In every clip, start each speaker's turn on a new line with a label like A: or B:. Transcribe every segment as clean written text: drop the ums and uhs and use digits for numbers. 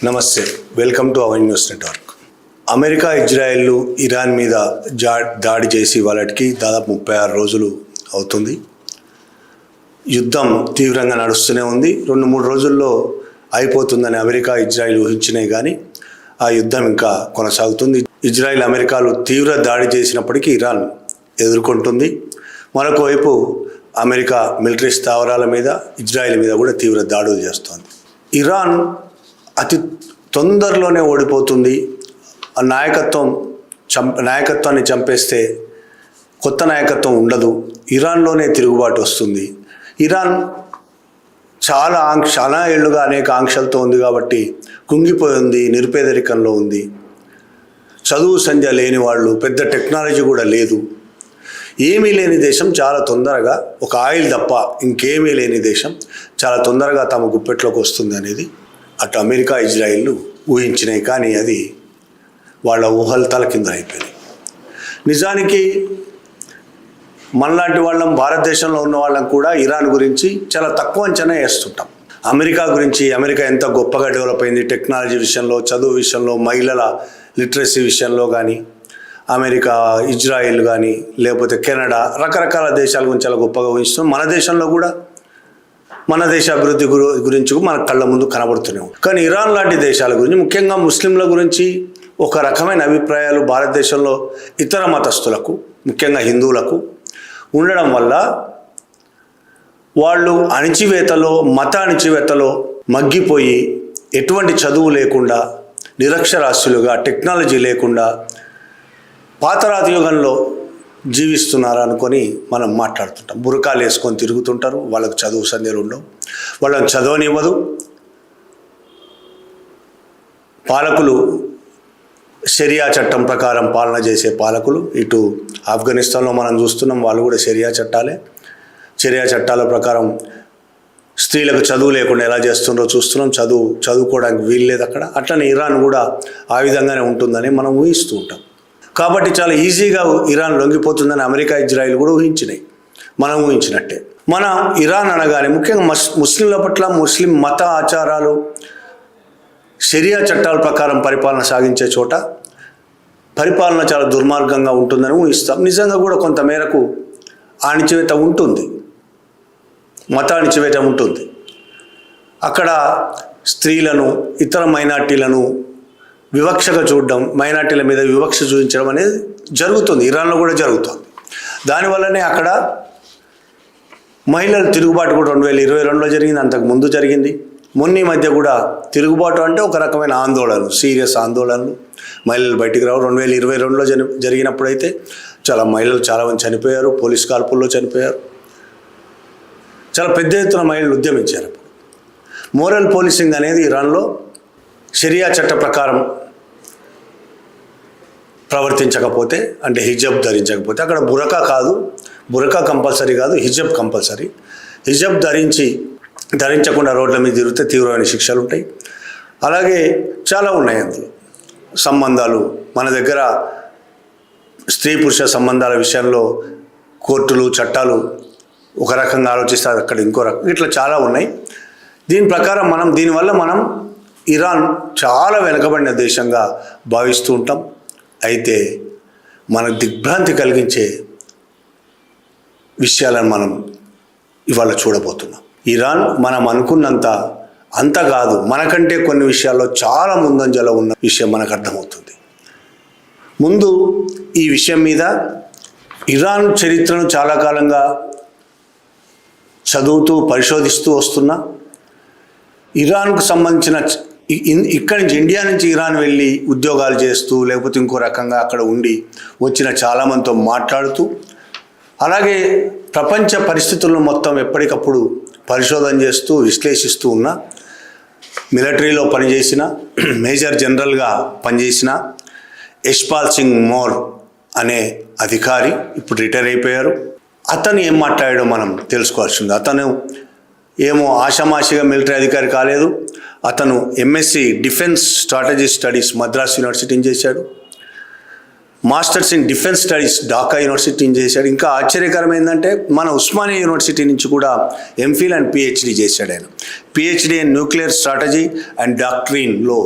A: నమస్తే, welcome to our news network. America, Israel Iran మీద దాడి చేసి వాళ్ళకి దాదాపు 36 రోజులు అవుతుంది. యుద్ధం తీవ్రంగా నడుస్తూనే ఉంది. 2-3 రోజుల్లో అయిపోతుందని అమెరికా, ఇజ్రాయెల్ ఊహించినాయి, కానీ ఆ యుద్ధం ఇంకా కొనసాగుతుంది. ఇజ్రాయెల్, అమెరికాలు తీవ్ర దాడి చేసినప్పటికీ ఇరాన్ ఎదుర్కొంటుంది. మరొక వైపు అమెరికా మిలిటరీ స్థావరాల మీద, ఇజ్రాయెల్ మీద కూడా తీవ్ర దాడులు చేస్తోంది. ఇరాన్ అతి తొందరలోనే ఓడిపోతుంది. ఆ నాయకత్వాన్ని చంపేస్తే కొత్త నాయకత్వం ఉండదు. ఇరాన్లోనే తిరుగుబాటు వస్తుంది. ఇరాన్ చాలా ఏళ్లుగా అనేక ఆంక్షలతో ఉంది కాబట్టి కుంగిపోయింది, నిరుపేదరికంలో ఉంది. చదువు సంధ్య లేని వాళ్ళు, పెద్ద టెక్నాలజీ కూడా లేదు. ఏమీ లేని దేశం చాలా తొందరగా, ఒక ఆయిల్ తప్ప ఇంకేమీ లేని దేశం చాలా తొందరగా తమ గుప్పెట్లోకి వస్తుంది అనేది అటు అమెరికా, ఇజ్రాయిల్ ఊహించినాయి, కానీ అది వాళ్ళ ఊహల తలకిందులైపోయినాయి. నిజానికి మనలాంటి వాళ్ళం, భారతదేశంలో ఉన్న వాళ్ళం కూడా ఇరాన్ గురించి చాలా తక్కువ అంచనా వేస్తుంటాం. అమెరికా గురించి, అమెరికా ఎంత గొప్పగా డెవలప్ అయింది టెక్నాలజీ విషయంలో, చదువు విషయంలో, మహిళల లిటరసీ విషయంలో కానీ, అమెరికా, ఇజ్రాయిల్ కానీ, లేకపోతే కెనడా, రకరకాల దేశాల గురించి చాలా గొప్పగా ఊహిస్తున్నాం. మన దేశంలో కూడా మన దేశ అభివృద్ధి గురించి మన కళ్ళ ముందు కనబడుతున్నాం. కానీ ఇరాన్ లాంటి దేశాల గురించి, ముఖ్యంగా ముస్లింల గురించి ఒక రకమైన అభిప్రాయాలు భారతదేశంలో ఇతర మతస్థులకు, ముఖ్యంగా హిందువులకు ఉండడం వల్ల వాళ్ళు మత అణిచివేతలో మగ్గిపోయి, ఎటువంటి చదువు లేకుండా, నిరక్షరాస్యులుగా, టెక్నాలజీ లేకుండా పాతరాతి యుగంలో జీవిస్తున్నారు అనుకొని మనం మాట్లాడుతుంటాం. బురకాలు వేసుకొని తిరుగుతుంటారు. వాళ్ళకు చదువు సంధ్యలు ఉండవు, వాళ్ళని చదవనివ్వదు. పాలకులు షరియా చట్టం ప్రకారం పాలన చేసే పాలకులు. ఇటు ఆఫ్ఘనిస్తాన్లో మనం చూస్తున్నాం, వాళ్ళు కూడా షరియా చట్టాల ప్రకారం స్త్రీలకు చదువు లేకుండా ఎలా చేస్తున్నారో చూస్తున్నాం. చదువుకోవడానికి వీల్లేదు అక్కడ. అట్లనే ఇరాన్ కూడా ఆ విధంగానే ఉంటుందని మనం ఊహిస్తూ ఉంటాం. కాబట్టి చాలా ఈజీగా ఇరాన్ లొంగిపోతుందని అమెరికా, ఇజ్రాయిల్ కూడా ఊహించినాయి, మనం ఊహించినట్టే. మన ఇరాన్ అనగానే ముఖ్యంగా ముస్లింల పట్ల, ముస్లిం మత ఆచారాలు, షరియా చట్టాల ప్రకారం పరిపాలన సాగించే చోట పరిపాలన చాలా దుర్మార్గంగా ఉంటుందని ఊహిస్తాం. నిజంగా కూడా కొంత మేరకు అణిచివేత ఉంటుంది, మత అణిచివేత ఉంటుంది. అక్కడ స్త్రీలను, ఇతర మైనార్టీలను వివక్షగా చూడడం, మైనార్టీల మీద వివక్ష చూపించడం అనేది జరుగుతుంది. ఇరాన్లో కూడా జరుగుతుంది. దానివల్లనే అక్కడ మహిళల తిరుగుబాటు కూడా 2022లో జరిగింది, అంతకుముందు జరిగింది. మొన్న మధ్య కూడా తిరుగుబాటు అంటే ఒక రకమైన ఆందోళనలు, సీరియస్ ఆందోళనలు. మహిళలు బయటికి రావు. 2022లో జరిగినప్పుడు అయితే మహిళలు చాలామంది చనిపోయారు, పోలీస్ కాల్పుల్లో చనిపోయారు. చాలా పెద్ద ఎత్తున మహిళలు ఉద్యమించారు. మోరల్ పోలీసింగ్ అనేది ఇరాన్లో షరియా చట్ట ప్రకారం ప్రవర్తించకపోతే, అంటే హిజబ్ ధరించకపోతే, అక్కడ బురకా కంపల్సరీ కాదు, హిజబ్ కంపల్సరీ. హిజబ్ ధరించకుండా రోడ్ల మీద తిరిగితే తీవ్రమైన శిక్షలు ఉంటాయి. అలాగే చాలా ఉన్నాయి అందులో సంబంధాలు. మన దగ్గర స్త్రీ పురుష సంబంధాల విషయంలో కోర్టులు, చట్టాలు ఒక రకంగా ఆలోచిస్తారు, అక్కడ ఇంకో రకం, ఇట్లా చాలా ఉన్నాయి. దీనివల్ల మనం ఇరాన్ చాలా వెనుకబడిన దేశంగా భావిస్తూ ఉంటాం. అయితే మనకు దిగ్భ్రాంతి కలిగించే విషయాలను మనం ఇవాళ చూడబోతున్నాం. ఇరాన్ మనం అనుకున్నంత అంత కాదు, మనకంటే కొన్ని విషయాల్లో చాలా ముందంజలో ఉన్న విషయం మనకు అర్థమవుతుంది. ముందు ఈ విషయం మీద ఇరాన్ చరిత్రను చాలా కాలంగా చదువుతూ పరిశోధిస్తూ వస్తున్నా, ఇరాన్కు సంబంధించిన ఇక్కడి నుంచి, ఇండియా నుంచి ఇరాన్ వెళ్ళి ఉద్యోగాలు చేస్తూ, లేకపోతే ఇంకో రకంగా అక్కడ ఉండి వచ్చిన చాలామందితో మాట్లాడుతూ, అలాగే ప్రపంచ పరిస్థితులను మొత్తం ఎప్పటికప్పుడు పరిశోధన చేస్తూ, విశ్లేషిస్తూ ఉన్న, మిలిటరీలో పనిచేసిన, మేజర్ జనరల్గా పనిచేసిన యశ్పాల్ సింగ్ మోర్ అనే అధికారి ఇప్పుడు రిటైర్ అయిపోయారు. అతను ఏం మాట్లాడాడో మనం తెలుసుకోవాల్సి ఉంది. అతను ఏమో ఆషామాషిగా మిలిటరీ అధికారి కాలేదు. అతను MSc defence strategy studies Madras యూనివర్సిటీని చేశాడు. Masters in defence studies Dhaka university నుంచి చేశాడు. ఇంకా ఆశ్చర్యకరం ఏంటంటే మన ఉస్మానియా యూనివర్సిటీ నుంచి కూడా ఎంఫిల్ అండ్ పిహెచ్డి చేశాడు ఆయన. PhD in nuclear strategy and డాక్ట్రిన్లో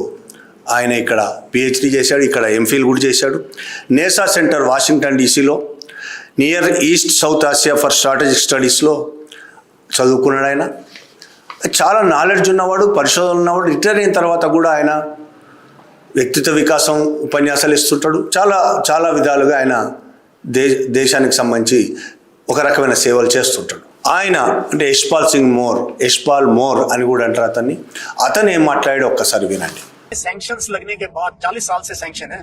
A: ఆయన ఇక్కడ పిహెచ్డి చేశాడు, ఇక్కడ ఎంఫిల్ కూడా చేశాడు. నేసా సెంటర్ వాషింగ్టన్ డీసీలో near east south Asia for strategic స్టడీస్లో చదువుకున్నాడు ఆయన. చాలా నాలెడ్జ్ ఉన్నవాడు, పరిశోధన ఉన్నవాడు. రిటైర్ అయిన తర్వాత కూడా ఆయన వ్యక్తిత్వ వికాసం ఉపన్యాసాలు ఇస్తుంటాడు. చాలా చాలా విధాలుగా ఆయన దేశానికి సంబంధించి ఒక రకమైన సేవలు చేస్తుంటాడు. ఆయన అంటే యశ్పాల్ మోర్ అని కూడా అంటారు అతన్ని. అతను ఏం మాట్లాడాడో ఒక్కసారి వినండి.
B: सैंक्शंस लगने के बाद 40 साल से सैंक्शन है,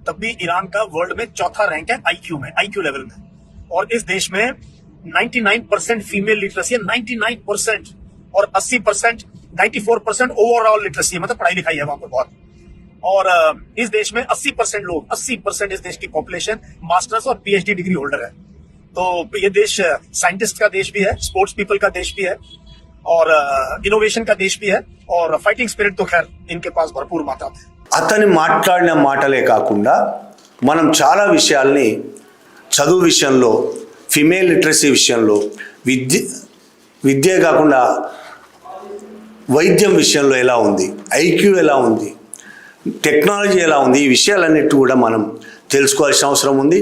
B: तब भी ईरान का वर्ल्ड में चौथा रैंक है आईक्यू लेवल में. और इस देश में 99% फीमेल लिटरेसी है, 99%, और 80%, 94% ओवरऑल लिटरेसी है, मतलब पढ़ाई लिखाई है वहां पर बहुत. और इस देश में 80% इस देश की पॉपुलेशन मास्टर्स और पीएचडी डिग्री होल्डर है. तो ये देश साइंटिस्ट का देश भी है, स्पोर्ट्स पीपल का देश भी है, और इनोवेशन का देश भी है, और फाइटिंग स्पिरिट तो खैर इनके पास भरपूर मात्रा में.
A: అతని మాట్లాడిన మాటలే కాకుండా మనం చాలా విషయాల్ని చదువు విషయంలో, ఫిమేల్ లిటరసీ విషయంలో, విద్య కాకుండా వైద్యం విషయంలో ఎలా ఉంది, ఐక్యూ ఎలా ఉంది, టెక్నాలజీ ఎలా ఉంది, ఈ విషయాలన్నిటి కూడా మనం తెలుసుకోవాల్సిన అవసరం ఉంది.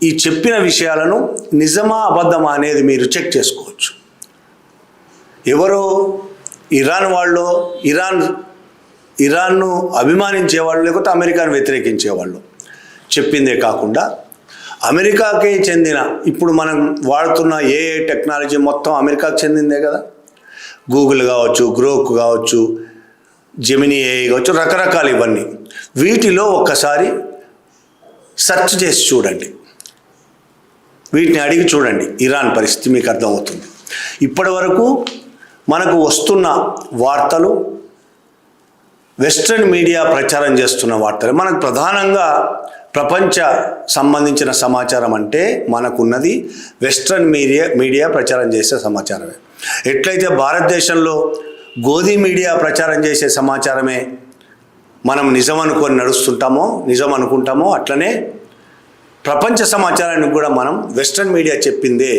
A: ఈ చెప్పిన విషయాలను నిజమా అబద్ధమా అనేది మీరు చెక్ చేసుకోవచ్చు. ఎవరో ఇరాన్ వాళ్ళు, ఇరాన్ను అభిమానించేవాళ్ళు, లేకపోతే అమెరికాను వ్యతిరేకించేవాళ్ళు చెప్పిందే కాకుండా అమెరికాకే చెందిన, ఇప్పుడు మనం వాడుతున్న ఏ టెక్నాలజీ మొత్తం అమెరికాకు చెందిందే కదా. గూగుల్ కావచ్చు, గ్రోక్ కావచ్చు, జెమినీ ఏఐ కావచ్చు, రకరకాలు ఇవన్నీ. వీటిలో ఒక్కసారి సెర్చ్ చేసి చూడండి, వీటిని అడిగి చూడండి, ఇరాన్ పరిస్థితి మీకు అర్థమవుతుంది. ఇప్పటి వరకు మనకు వస్తున్న వార్తలు వెస్ట్రన్ మీడియా ప్రచారం చేస్తున్న వార్తలు. మనకు ప్రధానంగా ప్రపంచ సంబంధించిన సమాచారం అంటే మనకున్నది వెస్ట్రన్ మీడియా ప్రచారం చేసే సమాచారమే. ఎట్లయితే భారతదేశంలో గోధి మీడియా ప్రచారం చేసే సమాచారమే మనం నిజం అనుకుంటామో అట్లనే ప్రపంచ సమాచారానికి కూడా మనం వెస్ట్రన్ మీడియా చెప్పిందే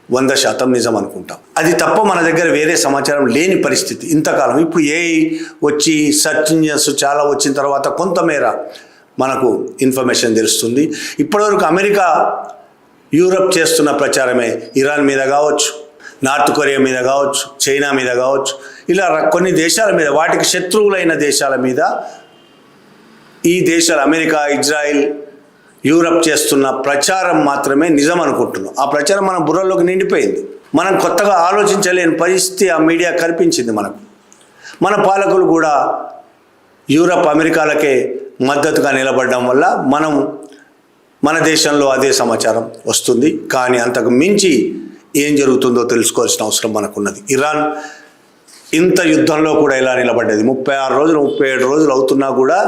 A: 100% నిజం అనుకుంటాం. అది తప్ప మన దగ్గర వేరే సమాచారం లేని పరిస్థితి ఇంతకాలం. ఇప్పుడు ఏఐ వచ్చి సెర్చ్ ఇంజిన్స్ చాలా వచ్చిన తర్వాత కొంతమేర మనకు ఇన్ఫర్మేషన్ తెలుస్తుంది. ఇప్పటివరకు అమెరికా, యూరప్ చేస్తున్న ప్రచారమే ఇరాన్ మీద కావచ్చు, నార్త్ కొరియా మీద కావచ్చు, చైనా మీద కావచ్చు, ఇలా కొన్ని దేశాల మీద, వాటికి శత్రువులైన దేశాల మీద ఈ దేశాలు అమెరికా, ఇజ్రాయిల్, యూరప్ చేస్తున్న ప్రచారం మాత్రమే నిజం అనుకుంటున్నాం. ఆ ప్రచారం మన బుర్రలోకి నిండిపోయింది. మనం కొత్తగా ఆలోచించలేని పరిస్థితి ఆ మీడియా కల్పించింది మనకు. మన పాలకులు కూడా యూరప్, అమెరికాలకే మద్దతుగా నిలబడడం వల్ల మన దేశంలో అదే సమాచారం వస్తుంది. కానీ అంతకు మించి ఏం జరుగుతుందో తెలుసుకోవాల్సిన అవసరం మనకున్నది. ఇరాన్ ఇంత యుద్ధంలో కూడా ఎలా నిలబడ్డది? 36 రోజులు 37 రోజులు అవుతున్నా కూడా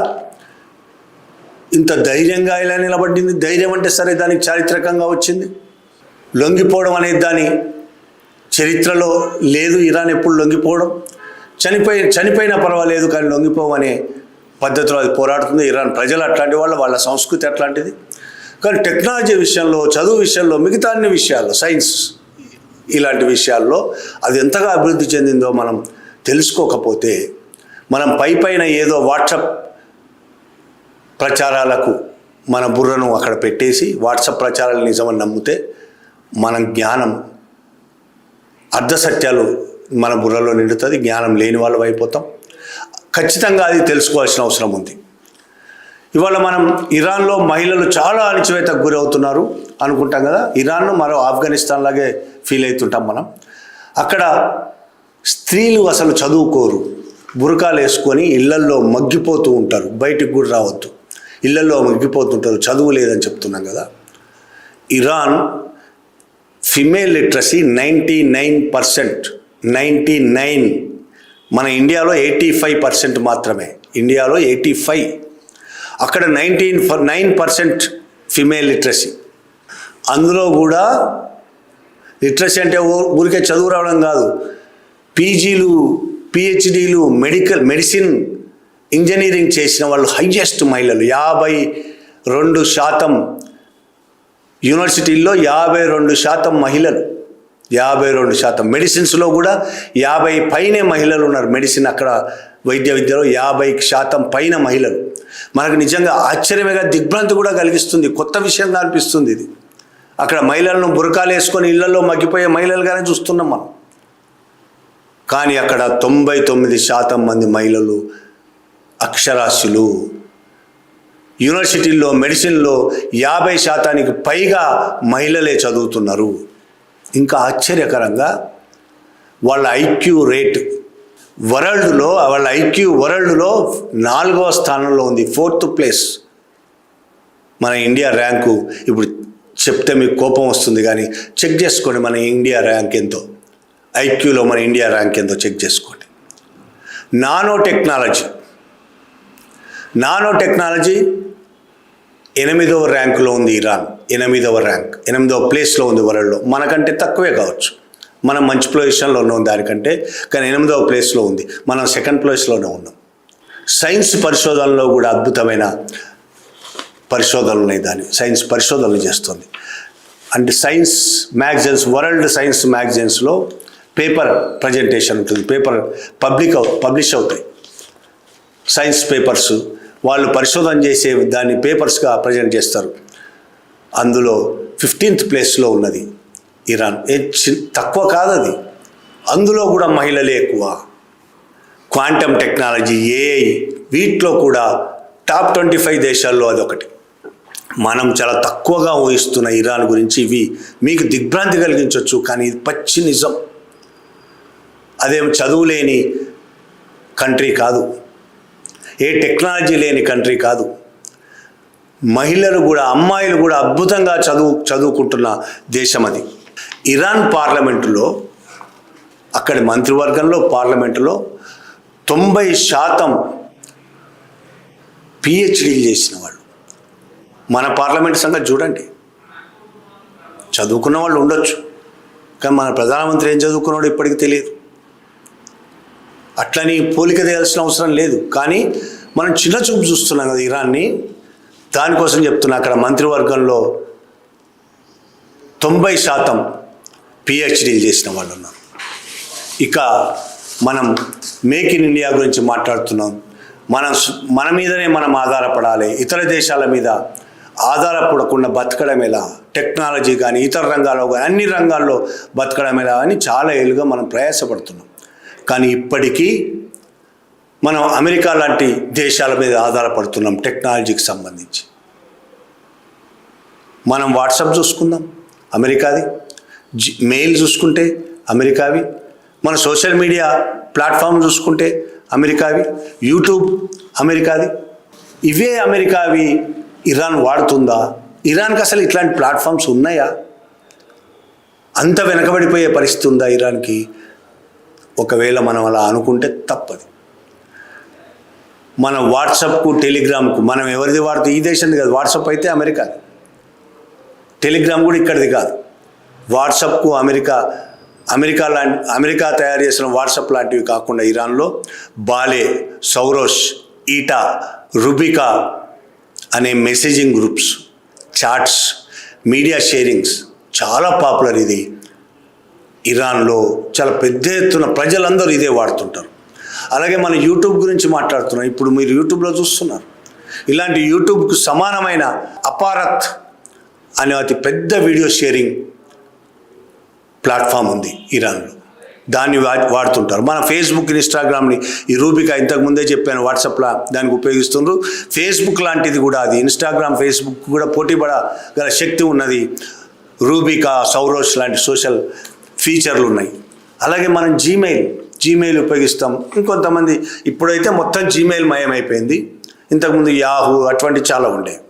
A: ఇంత ధైర్యంగా ఎలా నిలబడింది? ధైర్యం అంటే సరే, దానికి చారిత్రకంగా వచ్చింది. లొంగిపోవడం అనేది దాని చరిత్రలో లేదు. ఇరాన్ ఎప్పుడు లొంగిపోవడం, చనిపోయినా పర్వాలేదు కానీ లొంగిపోవనే పద్ధతిలో అది పోరాడుతుంది. ఇరాన్ ప్రజలు అట్లాంటి వాళ్ళ సంస్కృతి అట్లాంటిది. కానీ టెక్నాలజీ విషయంలో, చదువు విషయంలో, మిగతా అన్ని విషయాల్లో, సైన్స్ ఇలాంటి విషయాల్లో అది ఎంతగా అభివృద్ధి చెందిందో మనం తెలుసుకోకపోతే, మనం పైన ఏదో వాట్సాప్ ప్రచారాలకు మన బుర్రను అక్కడ పెట్టేసి వాట్సాప్ ప్రచారాలు నిజమని నమ్మితే మన జ్ఞానం, అర్ధసత్యాలు మన బుర్రలో నిండుతుంది. జ్ఞానం లేని వాళ్ళు అయిపోతాం. ఖచ్చితంగా అది తెలుసుకోవాల్సిన అవసరం ఉంది. ఇవాళ మనం ఇరాన్లో మహిళలు చాలా అణచివేతకు గురవుతున్నారు అనుకుంటాం కదా. ఇరాన్ను మరో ఆఫ్ఘనిస్తాన్ లాగే ఫీల్ అవుతుంటాం మనం. అక్కడ స్త్రీలు అసలు చదువుకోరు, బురకాలు వేసుకొని ఇళ్లల్లో మగ్గిపోతూ ఉంటారు, బయటికి కూడా రావద్దు, ఇళ్లల్లో మగ్గిపోతుంటారు, చదువు లేదని చెప్తున్నాం కదా. Iran female literacy 99%. మన ఇండియాలో 85% మాత్రమే. ఇండియాలో 85, అక్కడ 9% ఫిమేల్ లిటరసీ. అందులో కూడా లిటరసీ అంటే ఊరికే చదువు రావడం కాదు, పీజీలు, పిహెచ్డీలు, మెడిసిన్, ఇంజనీరింగ్ చేసిన వాళ్ళు హైయెస్ట్ మహిళలు. 2% యూనివర్సిటీల్లో 52% మహిళలు, 52%. మెడిసిన్స్లో కూడా 50 పైనే మహిళలు ఉన్నారు. మెడిసిన్ అక్కడ వైద్య విద్యలో 50% పైన మహిళలు. మనకు నిజంగా ఆశ్చర్యమేగా, దిగ్భ్రాంతి కూడా కలిగిస్తుంది. కొత్త విషయంగా అనిపిస్తుంది ఇది. అక్కడ మహిళలను బురకాలు వేసుకొని ఇళ్లలో మగ్గిపోయే మహిళలుగానే చూస్తున్నాం మనం. కానీ అక్కడ 99% మంది మహిళలు అక్షరాస్యులు. యూనివర్సిటీల్లో మెడిసిన్లో 50% పైగా మహిళలే చదువుతున్నారు. ఇంకా ఆశ్చర్యకరంగా వాళ్ళ ఐక్యూ రేట్ వరల్డ్లో 4వ స్థానంలో ఉంది, 4th ప్లేస్. మన ఇండియా ర్యాంకు ఇప్పుడు చెప్తే మీకు కోపం వస్తుంది, కానీ చెక్ చేసుకోండి మన ఇండియా ర్యాంక్ ఎంతో. ఐక్యూలో మన ఇండియా ర్యాంక్ ఎంతో చెక్ చేసుకోండి. నానో టెక్నాలజీ 8వ ర్యాంకులో ఉంది ఇరాన్. 8వ ప్లేస్లో ఉంది వరల్డ్లో. మనకంటే తక్కువే కావచ్చు, మనం మంచి పొజిషన్లో ఉన్నాం దానికంటే, కానీ 8వ ప్లేస్లో ఉంది. మనం 2nd ప్లేస్లోనే ఉన్నాం. సైన్స్ పరిశోధనలో కూడా అద్భుతమైన పరిశోధనలు ఉన్నాయి. సైన్స్ పరిశోధనలు చేస్తుంది. అంటే సైన్స్ మ్యాగజైన్స్, వరల్డ్ సైన్స్ మ్యాగజైన్స్లో పేపర్ ప్రజెంటేషన్ ఉంటుంది. పేపర్ పబ్లిష్ అవుతాయి. సైన్స్ పేపర్స్ వాళ్ళు పరిశోధన చేసే దాన్ని పేపర్స్గా ప్రజెంట్ చేస్తారు. అందులో 15th ప్లేస్లో ఉన్నది ఇరాన్. తక్కువ కాదు అది. అందులో కూడా మహిళలే ఎక్కువ. క్వాంటమ్ టెక్నాలజీ, ఏఐ, వీటిలో కూడా టాప్ 25 దేశాల్లో అదొకటి. మనం చాలా తక్కువగా ఊహిస్తున్న ఇరాన్ గురించి ఇవి మీకు దిగ్భ్రాంతి కలిగించవచ్చు, కానీ ఇది పచ్చి నిజం. అదేం చదువు లేని కంట్రీ కాదు, ఏ టెక్నాలజీ లేని కంట్రీ కాదు. మహిళలు కూడా, అమ్మాయిలు కూడా అద్భుతంగా చదువుకుంటున్న దేశం అది. ఇరాన్ పార్లమెంటులో, అక్కడి మంత్రివర్గంలో, పార్లమెంటులో 90% పిహెచ్డీలు చేసిన వాళ్ళు. మన పార్లమెంట్ సంగతి చూడండి. చదువుకున్న వాళ్ళు ఉండొచ్చు, కానీ మన ప్రధానమంత్రి ఏం చదువుకున్నాడో ఇప్పటికీ తెలియదు. అట్లని పోలిక చేయాల్సిన అవసరం లేదు, కానీ మనం చిన్న చూపు చూస్తున్నాం కదా ఇరాన్ని. దానికోసం చెప్తున్నా, అక్కడ మంత్రివర్గంలో 90% పిహెచ్డీలు చేసిన వాళ్ళు ఉన్నారు. ఇక మనం మేక్ ఇన్ ఇండియా గురించి మాట్లాడుతున్నాం. మన మీదనే మనం ఆధారపడాలి, ఇతర దేశాల మీద ఆధారపడకుండా బతకడం ఎలా, టెక్నాలజీ కానీ ఇతర రంగాల్లో కానీ అన్ని రంగాల్లో బతకడం ఎలా అని చాలా ఏళ్ళుగా మనం ప్రయాసపడుతున్నాం. కానీ ఇప్పటికీ మనం అమెరికా లాంటి దేశాల మీద ఆధారపడుతున్నాం టెక్నాలజీకి సంబంధించి. మనం వాట్సాప్ చూసుకుందాం, అమెరికాది. మెయిల్ చూసుకుంటే అమెరికావి. మన సోషల్ మీడియా ప్లాట్ఫామ్ చూసుకుంటే అమెరికావి. యూట్యూబ్ అమెరికాది. ఇవే అమెరికావి ఇరాన్ వాడుతుందా? ఇరాన్కి అసలు ఇట్లాంటి ప్లాట్ఫామ్స్ ఉన్నాయా? అంత వెనకబడిపోయే పరిస్థితి ఉందా ఇరాన్కి? ఒకవేళ మనం అలా అనుకుంటే తప్పదు. మన వాట్సాప్కు, టెలిగ్రామ్కు మనం ఎవరిది వాడుతూ, ఈ దేశంది కాదు. వాట్సాప్ అయితే అమెరికాది, టెలిగ్రామ్ కూడా ఇక్కడిది కాదు. వాట్సాప్కు అమెరికా తయారు చేసిన వాట్సాప్ లాంటివి కాకుండా ఇరాన్లో బాలే, సౌరోష్, ఈటా, రుబికా అనే messaging groups, chats, media sharings చాలా పాపులర్. ఇది ఇరాన్లో చాలా పెద్ద ఎత్తున ప్రజలందరూ ఇదే వాడుతుంటారు. అలాగే మన యూట్యూబ్ గురించి మాట్లాడుతున్నాం. ఇప్పుడు మీరు యూట్యూబ్లో చూస్తున్నారు. ఇలాంటి యూట్యూబ్కు సమానమైన అపారత్ అనే అతి పెద్ద వీడియో షేరింగ్ ప్లాట్ఫామ్ ఉంది ఇరాన్లో. దాన్ని వాడుతుంటారు. మన ఫేస్బుక్, ఇన్స్టాగ్రామ్ని ఈ రూబికా ఇంతకుముందే చెప్పాను, వాట్సాప్లో దానికి ఉపయోగిస్తున్నారు. ఫేస్బుక్ లాంటిది కూడా అది. ఇన్స్టాగ్రామ్, ఫేస్బుక్ కూడా పోటీపడగల శక్తి ఉన్నది. రూబికా, సౌరోష్ లాంటి సోషల్ ఫీచర్లు ఉన్నాయి. అలాగే మనం జీమెయిల్ ఉపయోగిస్తాం. ఇంకొంతమంది ఇప్పుడైతే మొత్తం జీమెయిల్ మయమైపోయింది. ఇంతకుముందు యాహూ అటువంటి చాలా ఉండేవి.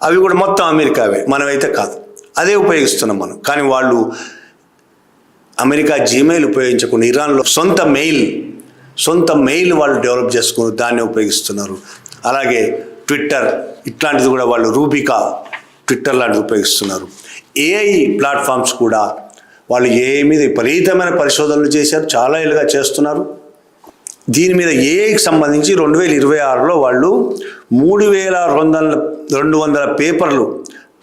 A: అవి కూడా మొత్తం అమెరికావే, మనమైతే కాదు. అదే ఉపయోగిస్తున్నాం మనం. కానీ వాళ్ళు అమెరికా జీమెయిల్ ఉపయోగించకుండా ఇరాన్లో సొంత మెయిల్ వాళ్ళు డెవలప్ చేసుకుని దాన్ని ఉపయోగిస్తున్నారు. అలాగే ట్విట్టర్ ఇట్లాంటిది కూడా వాళ్ళు రూబికా, ట్విట్టర్ లాంటిది ఉపయోగిస్తున్నారు. ఏఐ ప్లాట్ఫామ్స్ కూడా వాళ్ళు ఏఐ మీద విపరీతమైన పరిశోధనలు చేశారు, చాలా ఏళ్ళుగా చేస్తున్నారు. దీని మీద ఏఐకి సంబంధించి 2026లో వాళ్ళు 3200 పేపర్లు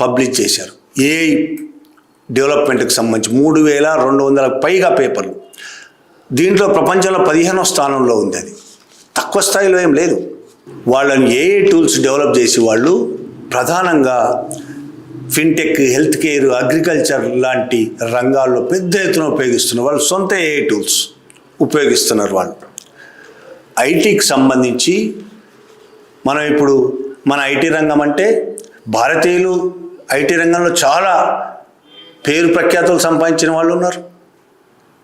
A: పబ్లిష్ చేశారు. ఏఐ డెవలప్మెంట్కి సంబంధించి 3200 పైగా పేపర్లు. దీంట్లో ప్రపంచంలో 15వ స్థానంలో ఉంది. అది తక్కువ స్థాయిలో ఏం లేదు. వాళ్ళని ఏఐ టూల్స్ డెవలప్ చేసి వాళ్ళు ప్రధానంగా ఫిన్టెక్, హెల్త్ కేర్, అగ్రికల్చర్ లాంటి రంగాల్లో పెద్ద ఎత్తున ఉపయోగిస్తున్నారు. వాళ్ళు సొంత ఏఐ టూల్స్ ఉపయోగిస్తున్నారు. వాళ్ళు ఐటీకి సంబంధించి మనం ఇప్పుడు మన ఐటీ రంగం అంటే భారతీయులు ఐటీ రంగంలో చాలా పేరు ప్రఖ్యాతులు సంపాదించిన వాళ్ళు ఉన్నారు,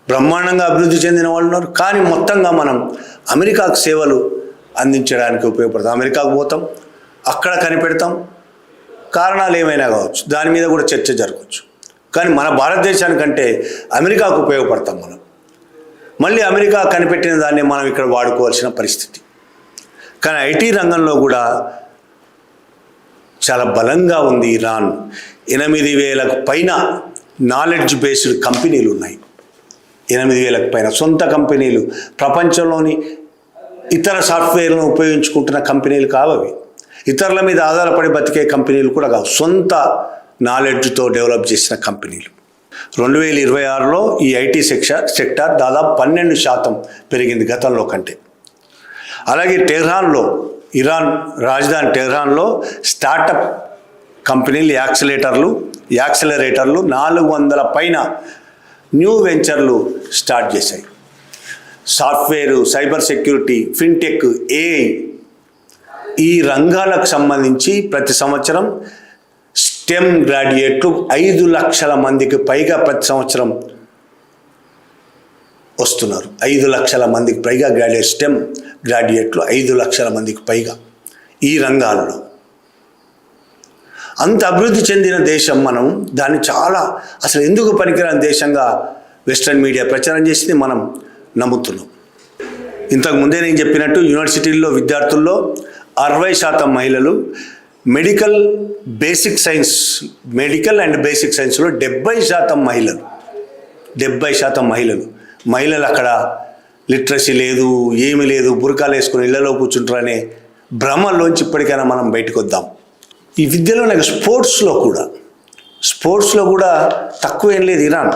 A: బ్రహ్మాండంగా అభివృద్ధి చెందిన వాళ్ళు ఉన్నారు. కానీ మొత్తంగా మనం అమెరికాకు సేవలు అందించడానికి ఉపయోగపడతాం. అమెరికాకు పోతాం, అక్కడ కనిపెడతాం, కారణాలు ఏమైనా కావచ్చు, దాని మీద కూడా చర్చ జరగవచ్చు. కానీ మన భారతదేశానికంటే అమెరికాకు ఉపయోగపడతాం మనం. మళ్ళీ అమెరికా కనిపెట్టిన దాన్ని మనం ఇక్కడ వాడుకోవాల్సిన పరిస్థితి. కానీ ఐటీ రంగంలో కూడా చాలా బలంగా ఉంది ఇరాన్. 8000కు పైన నాలెడ్జ్ బేస్డ్ కంపెనీలు ఉన్నాయి. 8000కు పైన సొంత కంపెనీలు, ప్రపంచంలోని ఇతర సాఫ్ట్వేర్లను ఉపయోగించుకుంటున్న కంపెనీలు కావవి. ఇతరుల మీద ఆధారపడి బతికే కంపెనీలు కూడా కావు, సొంత నాలెడ్జ్తో డెవలప్ చేసిన కంపెనీలు. 2026లో ఈ ఐటీ సెక్టార్ దాదాపు 12% పెరిగింది గతంలో కంటే. అలాగే టెహ్రాన్లో, ఇరాన్ రాజధాని టెహ్రాన్లో స్టార్టప్ కంపెనీలు, యాక్సిలరేటర్లు 400 పైన న్యూ వెంచర్లు స్టార్ట్ చేశాయి. Software, cyber security, fintech, AI ఈ రంగాలకు సంబంధించి ప్రతి సంవత్సరం స్టెమ్ గ్రాడ్యుయేట్లు 5 లక్షల మందికి పైగా ప్రతి సంవత్సరం వస్తున్నారు. 5 లక్షల మందికి పైగా స్టెమ్ గ్రాడ్యుయేట్లు 5 లక్షల మందికి పైగా ఈ రంగాల్లో. అంత అభివృద్ధి చెందిన దేశం మనం. దాన్ని చాలా అసలు ఎందుకు పనికిరాని దేశంగా వెస్ట్రన్ మీడియా ప్రచారం చేసింది మనం నమ్ముతున్నాం. ఇంతకుముందే నేను చెప్పినట్టు యూనివర్సిటీల్లో విద్యార్థుల్లో 60% మహిళలు, మెడికల్ అండ్ బేసిక్ సైన్స్లో 70% మహిళలు అక్కడ లిటరసీ లేదు, ఏమీ లేదు, బురకాలు వేసుకుని ఇళ్లలో కూర్చుంటారనే భ్రమల్లోంచి ఇప్పటికైనా మనం బయటకు వద్దాం. ఈ విద్యలో నాకు స్పోర్ట్స్లో కూడా తక్కువేం లేదు. ఇరాన్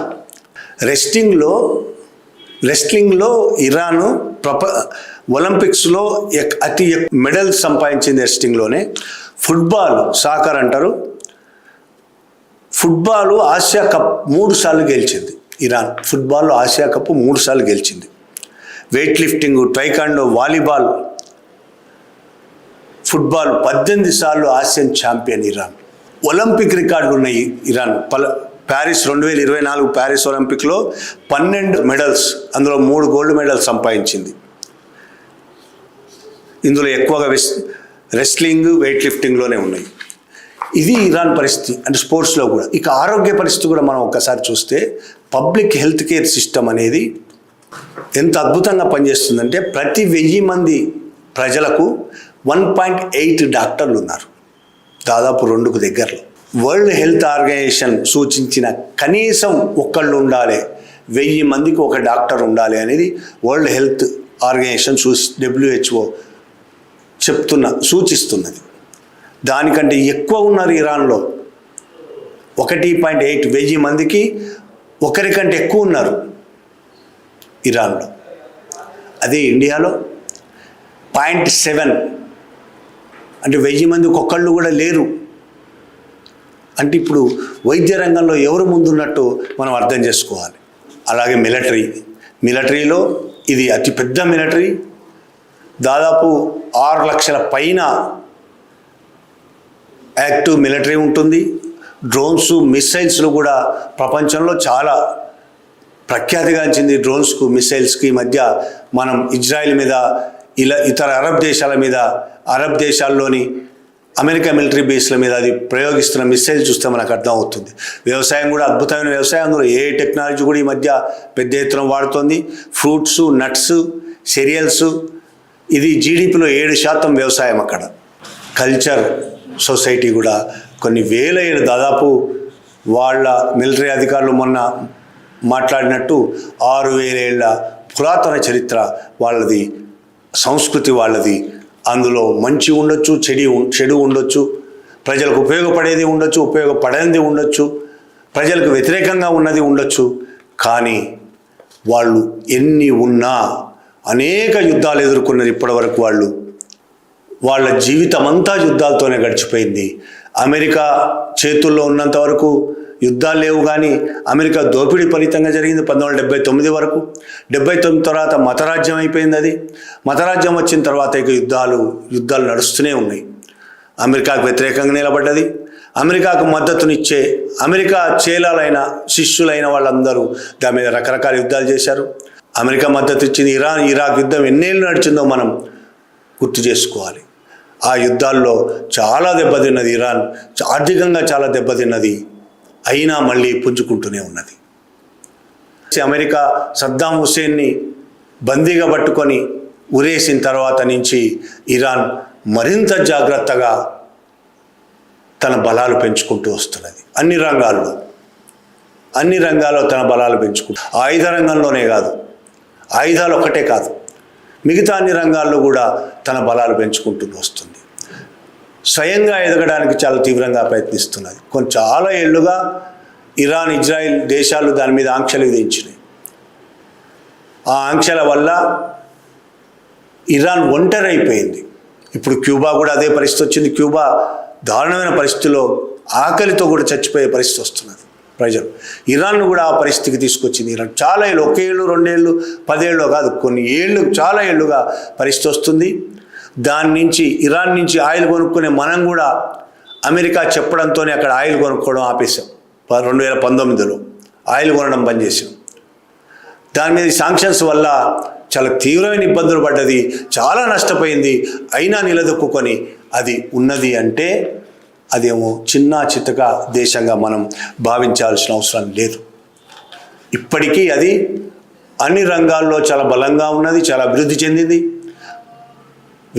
A: రెస్లింగ్లో ఇరాను ఒలింపిక్స్లో అతి మెడల్స్ సంపాదించింది రెస్లింగ్లోనే. ఫుట్బాల్, సాకర్ అంటారు, ఫుట్బాల్ ఆసియా కప్ 3 సార్లు గెలిచింది ఇరాన్. ఫుట్బాల్లో ఆసియా కప్ 3 సార్లు గెలిచింది. Weight lifting, taekwondo, volleyball, football 18 సార్లు ఆసియన్ ఛాంపియన్ ఇరాన్. ఒలింపిక్ రికార్డులు ఉన్నాయి ఇరాన్. ప్యారిస్ 2024 ప్యారిస్ ఒలింపిక్లో 12 మెడల్స్, అందులో 3 గోల్డ్ మెడల్స్ సంపాదించింది. ఇందులో ఎక్కువగా రెస్లింగ్, వెయిట్ లిఫ్టింగ్లోనే ఉన్నాయి. ఇది ఇరాన్ పరిస్థితి, అంటే స్పోర్ట్స్లో కూడా. ఇక ఆరోగ్య పరిస్థితి కూడా మనం ఒక్కసారి చూస్తే పబ్లిక్ హెల్త్ కేర్ సిస్టమ్ అనేది ఎంత అద్భుతంగా పనిచేస్తుందంటే ప్రతి 1000 మంది ప్రజలకు 1.8 డాక్టర్లు ఉన్నారు, దాదాపు 2కు దగ్గరలో. వరల్డ్ హెల్త్ ఆర్గనైజేషన్ సూచించిన కనీసం ఒకళ్ళు ఉండాలి, 1000 మందికి ఒక డాక్టర్ ఉండాలి అనేది వరల్డ్ హెల్త్ ఆర్గనైజేషన్ WHO సూచిస్తున్నది. దానికంటే ఎక్కువ ఉన్నారు ఇరాన్లో. 1.8 1000 మందికి ఒకరికంటే ఎక్కువ ఉన్నారు ఇరాన్లో. అదే ఇండియాలో 0.7, అంటే 1000 మందికి ఒక్కళ్ళు కూడా లేరు. అంటే ఇప్పుడు వైద్య రంగంలో ఎవరు ముందున్నట్టు మనం అర్థం చేసుకోవాలి. అలాగే మిలిటరీలో ఇది అతిపెద్ద మిలిటరీ, దాదాపు 6 లక్షల పైన యాక్టివ్ మిలిటరీ ఉంటుంది. డ్రోన్స్, మిస్సైల్స్లు కూడా ప్రపంచంలో చాలా ప్రఖ్యాతిగాంచింది. డ్రోన్స్కు, మిస్సైల్స్కి మధ్య మనం ఇజ్రాయెల్ మీద, ఇలా ఇతర అరబ్ దేశాల్లోని అమెరికా మిలిటరీ బేస్ల మీద అది ప్రయోగిస్తున్న మిస్సైల్ చూస్తే మనకు అర్థం అవుతుంది. వ్యవసాయం కూడా అద్భుతమైన వ్యవసాయం, అందులో ఏ టెక్నాలజీ కూడా ఈ మధ్య పెద్ద ఎత్తున వాడుతుంది. ఫ్రూట్స్, నట్స్, సిరియల్స్, ఇది జీడిపిలో 7% వ్యవసాయం అక్కడ. కల్చర్ సొసైటీ కూడా కొన్ని వేల ఏళ్ళు, దాదాపు వాళ్ళ మిలిటరీ అధికారులు మొన్న మాట్లాడినట్టు 6000 ఏళ్ల పురాతన చరిత్ర వాళ్ళది సంస్కృతి వాళ్ళది. అందులో మంచి ఉండొచ్చు, చెడు ఉండొచ్చు, ప్రజలకు ఉపయోగపడేది ఉండొచ్చు, ఉపయోగపడనిది ఉండొచ్చు, ప్రజలకు వ్యతిరేకంగా ఉన్నది ఉండొచ్చు. కానీ వాళ్ళు ఎన్ని ఉన్నా అనేక యుద్ధాలు ఎదుర్కొన్నారు ఇప్పటివరకు. వాళ్ళ జీవితం అంతా యుద్ధాలతోనే గడిచిపోయింది. అమెరికా చేతుల్లో ఉన్నంత వరకు యుద్ధాలు లేవు, కానీ అమెరికా దోపిడీ ఫలితంగా జరిగింది 1979 వరకు. 79 తర్వాత మతరాజ్యం అయిపోయింది. అది మతరాజ్యం వచ్చిన తర్వాత ఇక యుద్ధాలు నడుస్తూనే ఉన్నాయి. అమెరికాకు వ్యతిరేకంగా నిలబడ్డది. అమెరికాకు మద్దతునిచ్చే అమెరికా చేలాలైన శిష్యులైన వాళ్ళందరూ దాని మీద రకరకాల యుద్ధాలు చేశారు. అమెరికా మద్దతు ఇచ్చింది. ఇరాక్ యుద్ధం ఎన్నేళ్ళు నడిచిందో మనం గుర్తు చేసుకోవాలి. ఆ యుద్ధాల్లో చాలా దెబ్బతిన్నది ఇరాన్, ఆర్థికంగా చాలా దెబ్బతిన్నది. అయినా మళ్ళీ పుంజుకుంటూనే ఉన్నది. అమెరికా సద్దాం హుస్సేన్ని బందీగా పట్టుకొని ఉరేసిన తర్వాత నుంచి ఇరాన్ మరింత జాగ్రత్తగా తన బలాలు పెంచుకుంటూ వస్తున్నది. అన్ని రంగాల్లో తన బలాలు పెంచుకుంటూ, ఆయుధ రంగంలోనే కాదు, ఆయుధాలు ఒక్కటే కాదు, మిగతా అన్ని రంగాల్లో కూడా తన బలాలు పెంచుకుంటూ వస్తుంది. స్వయంగా ఎదగడానికి చాలా తీవ్రంగా ప్రయత్నిస్తున్నది. చాలా ఏళ్లుగా ఇరాన్, ఇజ్రాయిల్ దేశాలు దాని మీద ఆంక్షలు విధించినాయి. ఆ ఆంక్షల వల్ల ఇరాన్ ఒంటరి అయిపోయింది. ఇప్పుడు క్యూబా కూడా అదే పరిస్థితి వచ్చింది. క్యూబా దారుణమైన పరిస్థితిలో ఆకలితో కూడా చచ్చిపోయే పరిస్థితి వస్తున్నది ప్రజలు. ఇరాన్ను కూడా ఆ పరిస్థితికి తీసుకొచ్చింది. ఇరాన్ చాలా ఏళ్ళు, 1 ఏళ్ళు 2 ఏళ్ళు 10 ఏళ్ళు కాదు, కొన్ని ఏళ్ళు, చాలా ఏళ్ళుగా పరిస్థితి వస్తుంది. ఇరాన్ నుంచి ఆయిల్ కొనుక్కునే మనం కూడా అమెరికా చెప్పడంతోనే అక్కడ ఆయిల్ కొనుక్కోవడం ఆపేసాం. 2019లో ఆయిల్ కొనడం బంద్ చేసాం. దాని మీద శాంక్షన్స్ వల్ల చాలా తీవ్రమైన ఇబ్బందులు పడ్డది, చాలా నష్టపోయింది. అయినా నిలదొక్కుని అది ఉన్నది అంటే అదేమో చిన్న చితక దేశంగా మనం భావించాల్సిన అవసరం లేదు. ఇప్పటికీ అది అన్ని రంగాల్లో చాలా బలంగా ఉన్నది, చాలా అభివృద్ధి చెందింది.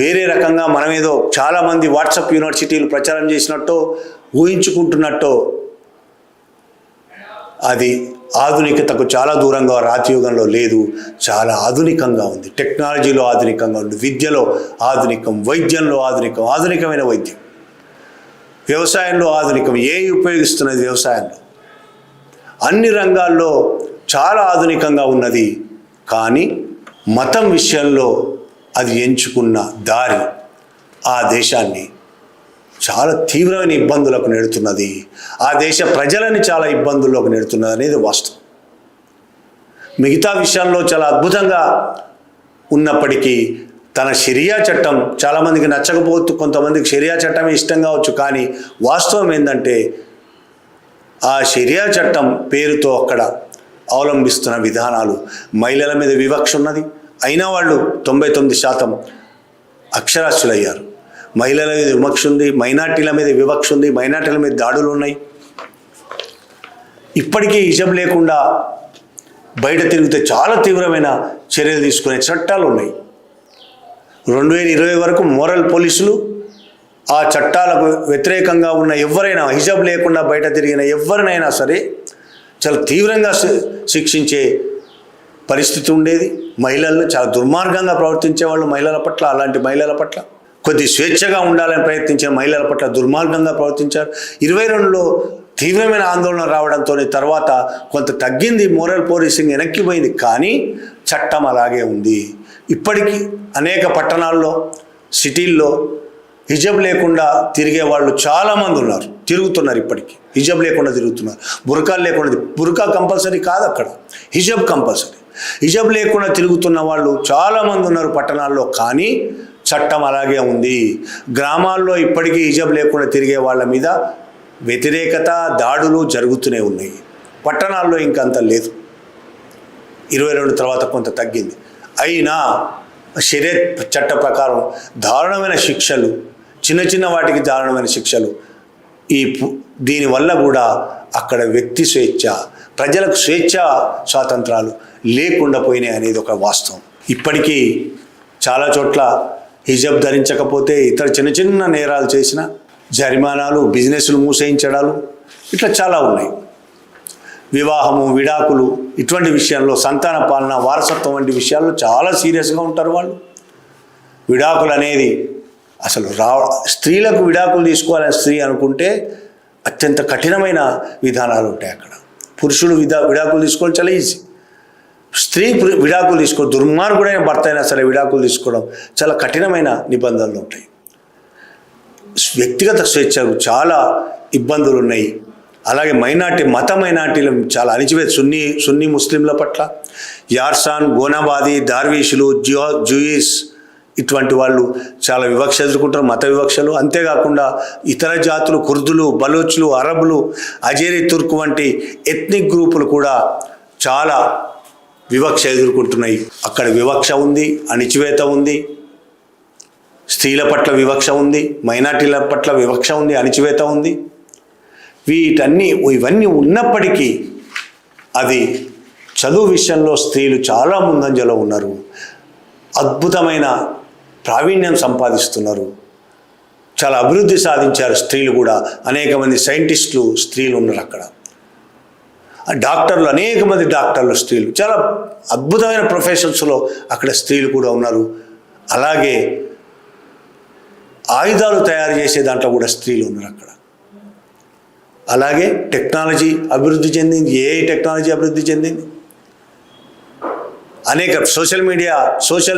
A: వేరే రకంగా మనమేదో చాలామంది వాట్సాప్ యూనివర్సిటీలు ప్రచారం చేసినట్టు ఊహించుకుంటున్నట్టు అది ఆధునికతకు చాలా దూరంగా రాతియుగంలో లేదు. చాలా ఆధునికంగా ఉంది. టెక్నాలజీలో ఆధునికంగా ఉంది, విద్యలో ఆధునికం, వైద్యంలో ఆధునికమైన వైద్యం, వ్యవసాయంలో ఆధునికం, ఉపయోగిస్తున్నది వ్యవసాయంలో, అన్ని రంగాల్లో చాలా ఆధునికంగా ఉన్నది. కానీ మతం విషయంలో అది ఎంచుకున్న దారి ఆ దేశాన్ని చాలా తీవ్రమైన ఇబ్బందులకు నెడుతున్నది. ఆ దేశ ప్రజలని చాలా ఇబ్బందుల్లోకి నెడుతున్నది అనేది వాస్తవం. మిగతా విషయాల్లో చాలా అద్భుతంగా ఉన్నప్పటికీ తన షరియా చట్టం చాలామందికి నచ్చకపోవచ్చు, కొంతమందికి షరియా చట్టమే ఇష్టం కావచ్చు. కానీ వాస్తవం ఏంటంటే ఆ షరియా చట్టం పేరుతో అక్కడ అవలంబిస్తున్న విధానాలు, మహిళల మీద వివక్ష ఉన్నది. అయినా వాళ్ళు 99% అక్షరాస్యులయ్యారు. మహిళల మీద వివక్ష ఉంది, మైనార్టీల మీద వివక్ష ఉంది, మైనార్టీల మీద దాడులు ఉన్నాయి. ఇప్పటికీ హిజబ్ లేకుండా బయట తిరిగితే చాలా తీవ్రమైన చర్యలు తీసుకునే చట్టాలు ఉన్నాయి. 2020 వరకు మోరల్ పోలీసులు ఆ చట్టాలకు వ్యతిరేకంగా ఉన్న ఎవరైనా, హిజబ్ లేకుండా బయట తిరిగిన ఎవరినైనా సరే చాలా తీవ్రంగా శిక్షించే పరిస్థితి ఉండేది. మహిళలను చాలా దుర్మార్గంగా ప్రవర్తించేవాళ్ళు మహిళల పట్ల. అలాంటి మహిళల పట్ల కొద్ది స్వేచ్ఛగా ఉండాలని ప్రయత్నించిన మహిళల పట్ల దుర్మార్గంగా ప్రవర్తించారు. 2022లో తీవ్రమైన ఆందోళన రావడంతో తర్వాత కొంత తగ్గింది, మోరల్ పోలీసింగ్ వెనక్కిపోయింది. కానీ చట్టం అలాగే ఉంది. ఇప్పటికీ అనేక పట్టణాల్లో, సిటీల్లో హిజబ్ లేకుండా తిరిగే వాళ్ళు చాలామంది ఉన్నారు, తిరుగుతున్నారు. ఇప్పటికీ హిజబ్ లేకుండా తిరుగుతున్నారు, బురకాలు లేకుండా. బురకా కంపల్సరీ కాదు అక్కడ, హిజబ్ కంపల్సరీ. హిజబ్ లేకుండా తిరుగుతున్న వాళ్ళు చాలామంది ఉన్నారు పట్టణాల్లో. కానీ చట్టం అలాగే ఉంది. గ్రామాల్లో ఇప్పటికీ హిజబ్ లేకుండా తిరిగే వాళ్ళ మీద వ్యతిరేకత, దాడులు జరుగుతూనే ఉన్నాయి. పట్టణాల్లో ఇంకంత లేదు. 22 తర్వాత కొంత తగ్గింది. అయినా షరియత్ చట్ట ప్రకారం దారుణమైన శిక్షలు, చిన్న వాటికి దారుణమైన శిక్షలు. దీనివల్ల కూడా అక్కడ వ్యక్తి స్వేచ్ఛ, ప్రజలకు స్వాతంత్రాలు లేకుండా పోయినాయి అనేది ఒక వాస్తవం. ఇప్పటికీ చాలా చోట్ల హిజబ్ ధరించకపోతే ఇతర చిన్న నేరాలు చేసిన జరిమానాలు, బిజినెస్లు మూసేయించడాలు, ఇట్లా చాలా ఉన్నాయి. వివాహము, విడాకులు, ఇటువంటి విషయాల్లో, సంతాన పాలన, వారసత్వం వంటి విషయాల్లో చాలా సీరియస్గా ఉంటారు వాళ్ళు. విడాకులు అనేది అసలు స్త్రీలకు విడాకులు తీసుకోవాలని స్త్రీ అనుకుంటే అత్యంత కఠినమైన విధానాలు ఉంటాయి అక్కడ. పురుషులు విడాకులు తీసుకోవడం చాలా ఈజీ. స్త్రీ విడాకులు తీసుకోవడం, దుర్మార్గుడైన భర్త అయినా సరే విడాకులు తీసుకోవడం చాలా కఠినమైన నిబంధనలు ఉంటాయి. వ్యక్తిగత స్వేచ్ఛకు చాలా ఇబ్బందులు ఉన్నాయి. అలాగే మత మైనార్టీలు చాలా అణిచివేత, సున్నీ ముస్లింల పట్ల యార్సాన్, గోనాబాది, దార్వీషులు, జూయిస్ ఇటువంటి వాళ్ళు చాలా వివక్ష ఎదుర్కొంటారు, మత వివక్షలు. అంతేకాకుండా ఇతర జాతులు, కుర్దులు, బలోచ్లు, అరబులు, అజేరి తుర్క్ వంటి ఎథ్నిక్ గ్రూపులు కూడా చాలా వివక్ష ఎదుర్కొంటున్నాయి. అక్కడ వివక్ష ఉంది, అణిచివేత ఉంది, స్త్రీల పట్ల వివక్ష ఉంది, మైనార్టీల పట్ల వివక్ష ఉంది, అణిచివేత ఉంది. ఇవన్నీ ఉన్నప్పటికీ అది చదువు విషయంలో స్త్రీలు చాలా ముందంజలో ఉన్నారు. అద్భుతమైన ప్రావీణ్యం సంపాదిస్తున్నారు. చాలా అభివృద్ధి సాధించారు స్త్రీలు కూడా. అనేక మంది సైంటిస్టులు స్త్రీలు ఉన్నారు అక్కడ. డాక్టర్లు, అనేక మంది డాక్టర్లు స్త్రీలు, చాలా అద్భుతమైన ప్రొఫెషన్స్లో అక్కడ స్త్రీలు కూడా ఉన్నారు. అలాగే ఆయుధాలు తయారు చేసే దాంట్లో కూడా స్త్రీలు ఉన్నారు అక్కడ. అలాగే టెక్నాలజీ అభివృద్ధి చెందింది, ఏఐ టెక్నాలజీ అభివృద్ధి చెందింది. అనేక సోషల్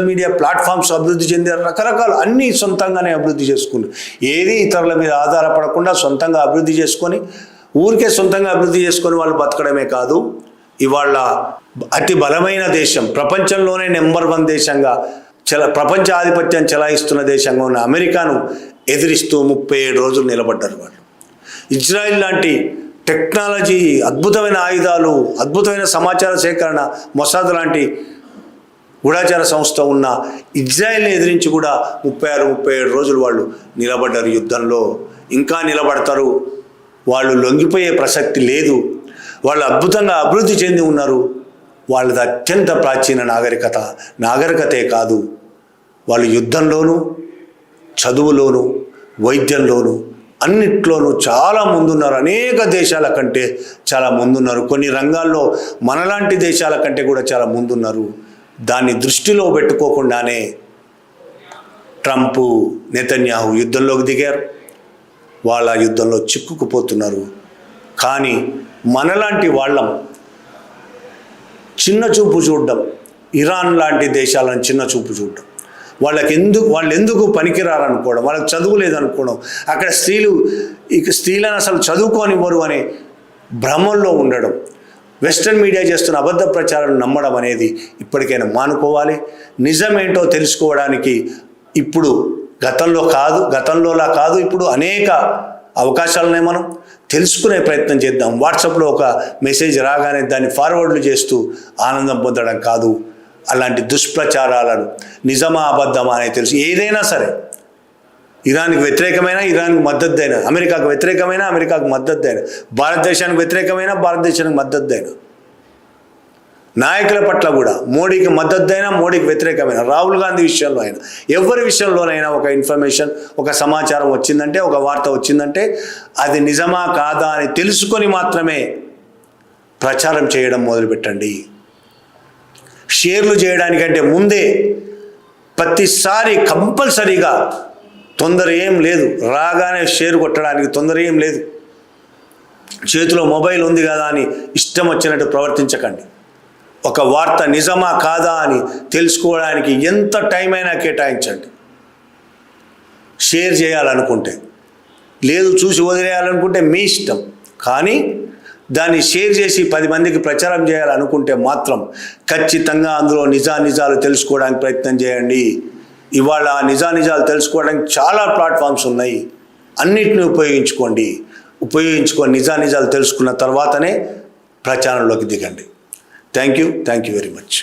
A: మీడియా ప్లాట్ఫామ్స్ అభివృద్ధి చెందారు. రకరకాలు అన్నీ సొంతంగానే అభివృద్ధి చేసుకున్నారు. ఏది ఇతరుల మీద ఆధారపడకుండా సొంతంగా అభివృద్ధి చేసుకొని, ఊరికే సొంతంగా అభివృద్ధి చేసుకొని వాళ్ళు బతకడమే కాదు, ఇవాళ అతి బలమైన దేశం, ప్రపంచంలోనే నెంబర్ 1 దేశంగా ప్రపంచ ఆధిపత్యం చెలాయిస్తున్న దేశంగా ఉన్న అమెరికాను ఎదిరిస్తూ 37 రోజులు నిలబడ్డారు వాళ్ళు. ఇజ్రాయిల్ లాంటి టెక్నాలజీ, అద్భుతమైన ఆయుధాలు, అద్భుతమైన సమాచార సేకరణ, మొసాద్ లాంటి గూఢాచార సంస్థ ఉన్న ఇజ్రాయిల్ని ఎదిరించి కూడా 36-37 రోజులు వాళ్ళు నిలబడ్డారు యుద్ధంలో. ఇంకా నిలబడతారు. వాళ్ళు లొంగిపోయే ప్రసక్తి లేదు. వాళ్ళు అద్భుతంగా అభివృద్ధి చెంది ఉన్నారు. వాళ్ళది అత్యంత ప్రాచీన నాగరికతే కాదు, వాళ్ళు యుద్ధంలోనూ, చదువులోనూ, వైద్యంలోనూ, అన్నిట్లోనూ చాలా ముందున్నారు. అనేక దేశాల కంటే చాలా ముందున్నారు. కొన్ని రంగాల్లో మనలాంటి దేశాల కంటే కూడా చాలా ముందున్నారు. దాన్ని దృష్టిలో పెట్టుకోకుండానే ట్రంప్, నెతన్యాహు యుద్ధంలోకి దిగారు. వాళ్ళ యుద్ధంలో చిక్కుకుపోతున్నారు. కానీ మనలాంటి వాళ్ళం చిన్న చూపు చూడడం, ఇరాన్ లాంటి దేశాలను చిన్న చూపు చూడడం, వాళ్ళు ఎందుకు పనికిరారనుకోవడం, వాళ్ళకి చదువు లేదనుకోవడం, అక్కడ స్త్రీలను అసలు చదువుకోనివ్వరు అనే భ్రమంలో ఉండడం, వెస్ట్రన్ మీడియా చేస్తున్న అబద్ధ ప్రచారాన్ని నమ్మడం అనేది ఇప్పటికైనా మానుకోవాలి. నిజమేంటో తెలుసుకోవడానికి ఇప్పుడు గతంలోలా కాదు, ఇప్పుడు అనేక అవకాశాలనే మనం తెలుసుకునే ప్రయత్నం చేద్దాం. వాట్సాప్లో ఒక మెసేజ్ రాగానే దాన్ని ఫార్వర్డ్లు చేస్తూ ఆనందం పొందడం కాదు. అలాంటి దుష్ప్రచారాలను నిజమా అబద్ధమా అనేది తెలుసు. ఏదైనా సరే, ఇరాన్కి వ్యతిరేకమైన ఇరాన్కి మద్దతు, అమెరికాకు వ్యతిరేకమైన అమెరికాకు మద్దతు, భారతదేశానికి వ్యతిరేకమైన భారతదేశానికి మద్దతు, నాయకుల పట్ల కూడా మోడీకి మద్దతు, మోడీకి వ్యతిరేకమైన, రాహుల్ గాంధీ విషయంలో అయినా, ఎవరి విషయంలోనైనా ఒక ఇన్ఫర్మేషన్, ఒక సమాచారం వచ్చిందంటే, ఒక వార్త వచ్చిందంటే అది నిజమా కాదా అని తెలుసుకొని మాత్రమే ప్రచారం చేయడం మొదలుపెట్టండి. షేర్లు చేయడానికంటే ముందే ప్రతిసారి కంపల్సరీగా, తొందర ఏం లేదు, రాగానే షేర్ కొట్టడానికి తొందర ఏం లేదు. చేతిలో మొబైల్ ఉంది కదా అని ఇష్టం వచ్చినట్టు ప్రవర్తించకండి. ఒక వార్త నిజమా కాదా అని తెలుసుకోవడానికి ఎంత టైం అయినా కేటాయించండి. షేర్ చేయాలనుకుంటే, లేదు చూసి వదిలేయాలనుకుంటే మీ ఇష్టం. కానీ దాన్ని షేర్ చేసి 10 మందికి ప్రచారం చేయాలనుకుంటే మాత్రం ఖచ్చితంగా అందులో నిజాలు తెలుసుకోవడానికి ప్రయత్నం చేయండి. ఇవాళ నిజాలు తెలుసుకోవడానికి చాలా ప్లాట్ఫామ్స్ ఉన్నాయి. అన్నిటిని ఉపయోగించుకొని నిజాలు తెలుసుకున్న తర్వాతనే ప్రచారంలోకి దిగండి. Thank you very much.